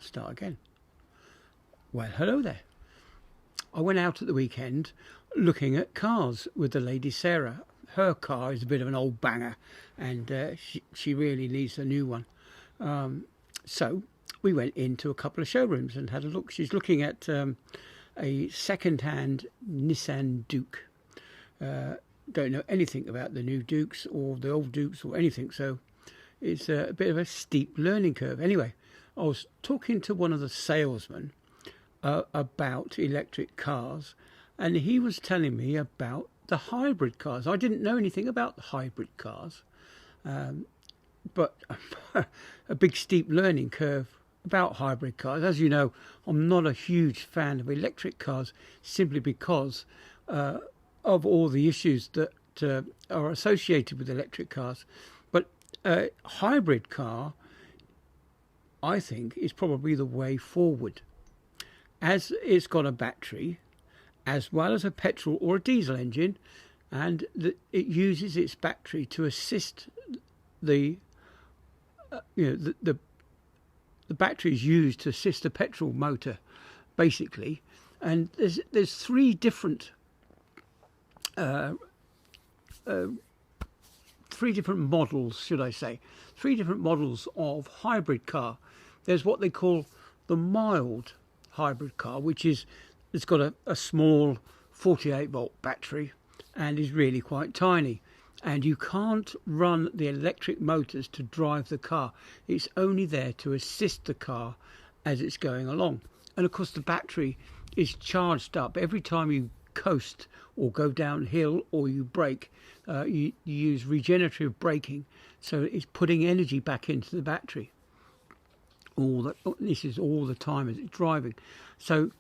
start again. Well, hello there. I went out at the weekend looking at cars with the lady Sarah. Her car is a bit of an old banger, and she really needs a new one. So we went into a couple of showrooms and had a look. She's looking at a second-hand Nissan Duke. Don't know anything about the new Dukes or the old Dukes or anything, so it's a bit of a steep learning curve. Anyway, I was talking to one of the salesmen about electric cars, and he was telling me about the hybrid cars. I didn't know anything about the hybrid cars, but a big steep learning curve about hybrid cars. As you know, I'm not a huge fan of electric cars simply because of all the issues that are associated with electric cars. But a hybrid car, I think, is probably the way forward, as it's got a battery as well as a petrol or a diesel engine, and it uses its battery to assist the battery is used to assist the petrol motor, basically. And there's three different models, should I say, three different models of hybrid car. There's what they call the mild hybrid car, which is it's got a small 48-volt battery and is really quite tiny, and you can't run the electric motors to drive the car. It's only there to assist the car as it's going along. And of course the battery is charged up every time you coast or go downhill or you brake. You use regenerative braking, so it's putting energy back into the battery. This is all the time as it's driving. So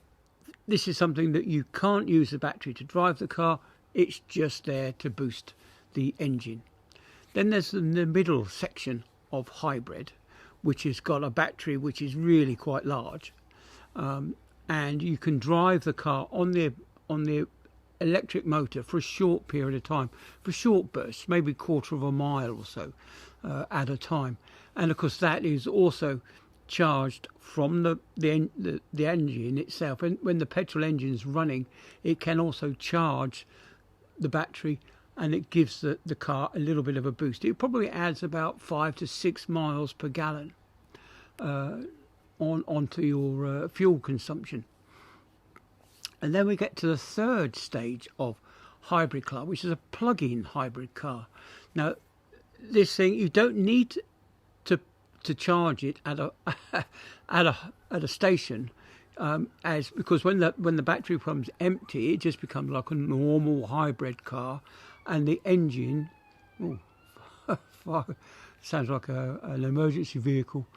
this is something that you can't use the battery to drive the car. It's just there to boost the engine. Then there's the middle section of hybrid, which has got a battery which is really quite large, and you can drive the car on the electric motor for a short period of time, for short bursts, maybe quarter of a mile or so at a time. And of course that is also charged from the engine itself. And when the petrol engine is running, it can also charge the battery, and it gives the car a little bit of a boost. It probably adds about 5 to 6 miles per gallon onto your fuel consumption. And then we get to the third stage of hybrid car, which is a plug-in hybrid car. Now, this thing, you don't need to charge it at a station, because when the battery becomes empty, it just becomes like a normal hybrid car, and the engine sounds like an emergency vehicle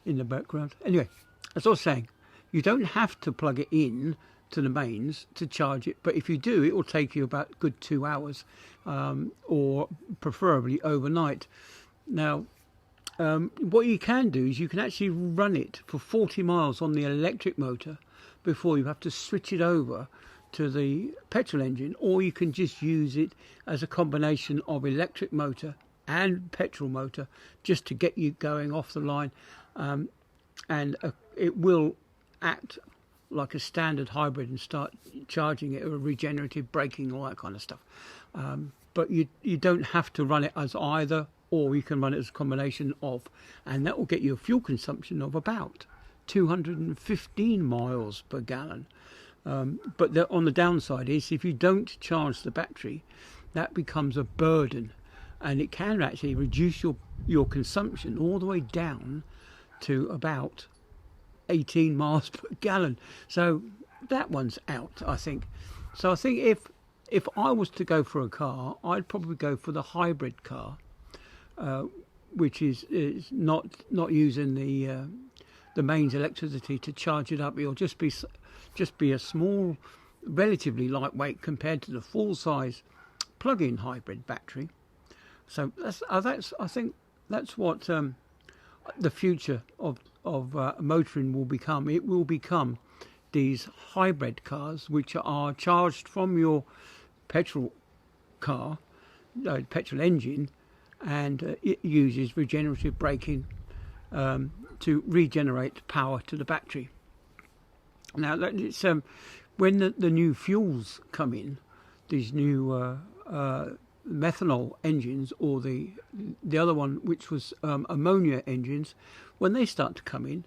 in the background. Anyway, as I was saying, you don't have to plug it in to the mains to charge it, but if you do, it will take you about a good 2 hours, or preferably overnight. Now, what you can do is you can actually run it for 40 miles on the electric motor before you have to switch it over to the petrol engine, or you can just use it as a combination of electric motor and petrol motor just to get you going off the line, and it will act like a standard hybrid and start charging it with regenerative braking, all that kind of stuff. But you don't have to run it as either, or you can run it as a combination of, and that will get you a fuel consumption of about 215 miles per gallon. But on the downside is, if you don't charge the battery, that becomes a burden, and it can actually reduce your consumption all the way down to about 18 miles per gallon. So that one's out, I think. So I think if I was to go for a car, I'd probably go for the hybrid car, which is not using the mains electricity to charge it up. It'll just be a small, relatively lightweight compared to the full size plug-in hybrid battery. So I think that's what the future of motoring will become. It will become these hybrid cars, which are charged from your petrol car, petrol engine, and it uses regenerative braking to regenerate power to the battery. Now, it's when the new fuels come in, these new methanol engines, or the other one, which was ammonia engines, when they start to come in,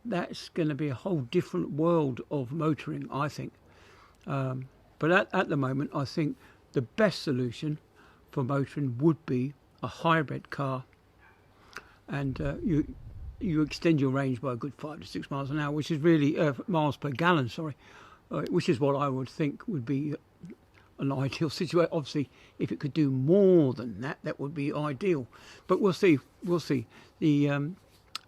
that's going to be a whole different world of motoring, I think. But at the moment, I think the best solution for motoring would be a hybrid car, and you extend your range by a good 5 to 6 miles an hour, which is really miles per gallon, which is what I would think would be an ideal situation. Obviously, if it could do more than that, that would be ideal. But we'll see. We'll see.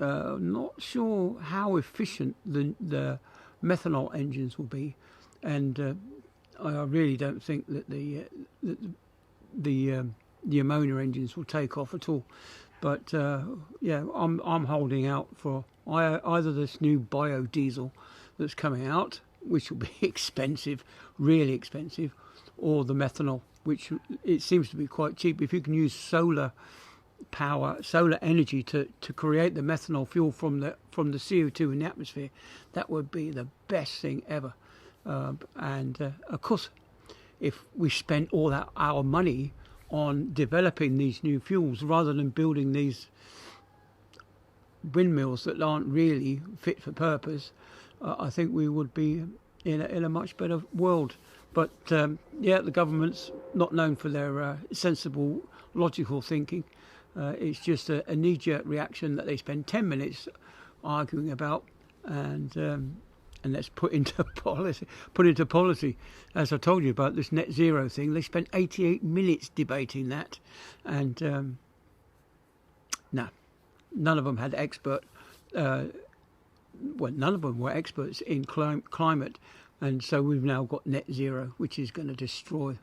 Not sure how efficient the methanol engines will be, and I really don't think that the ammonia engines will take off at all. But yeah, I'm holding out for either this new biodiesel that's coming out, which will be expensive, really expensive, or the methanol, which it seems to be quite cheap. If you can use solar power, solar energy to create the methanol fuel from the CO2 in the atmosphere, that would be the best thing ever. And of course, if we spent all our money on developing these new fuels rather than building these windmills that aren't really fit for purpose, I think we would be in a much better world. But yeah, the government's not known for their sensible, logical thinking. It's just a knee-jerk reaction that they spend 10 minutes arguing about, and that's put into policy. As I told you about this net zero thing, they spent 88 minutes debating that, and no, none of them had expert. None of them were experts in climate, and so we've now got net zero, which is going to destroy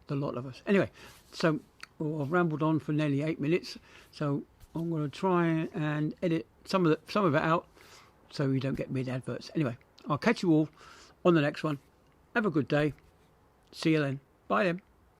the lot of us. Anyway, so I've rambled on for nearly 8 minutes, so I'm going to try and edit some of it out so we don't get mid adverts. Anyway, I'll catch you all on the next one. Have a good day. See you then. Bye then.